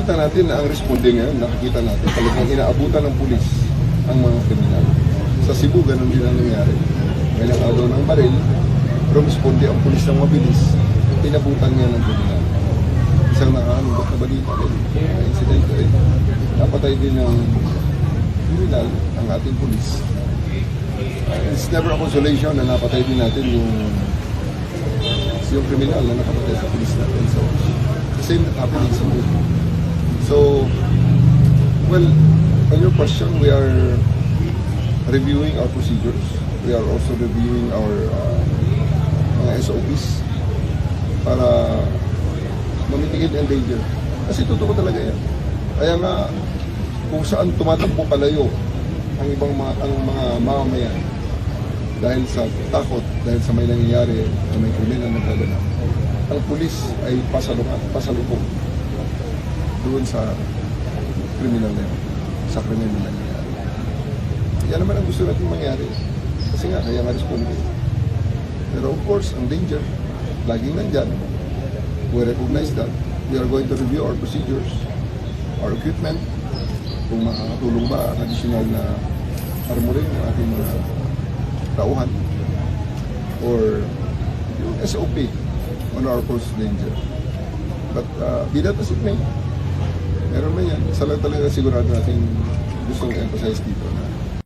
nakikita natin na ang responde ngayon, nakikita natin talagang inaabutan ng pulis ang mga kriminal. Sa Cebu, ganun din ang nangyari. May nakaagaw ng baril, pero responde ang pulis ng mabilis, inabutan niya ng kriminal. Isang nakakalungkot na balita din, incident eh. Napatay din ng kriminal ang ating pulis. It's never a consolation na napatay din natin yung kriminal na nakapatay sa pulis natin. So, the same happening sa movie. So, well, on your question, we are reviewing our procedures. We are also reviewing our mga SOPs para mamitigate ang danger. Kasi totoo talaga yan. Kaya nga, kung saan tumatakbo palayo ang ibang mga mamamayan dahil sa takot, dahil sa may nangyayari na may kriminal na nagkaganap, ang pulis ay pasalubong doon sa kriminal na yun, sa kriminal na nangyayari. Yan naman ang gusto natin mangyari. Kasi nga, kaya nga responde. Pero of course, ang danger, laging nandyan. We recognize that. We are going to review our procedures, our equipment, kung makakatulong ba ang additional na armory ng ating mga tauhan or yung SOP on our course danger. But be that as it may, meron man yan. Isa lang talaga sigurado natin gustong emphasize dito.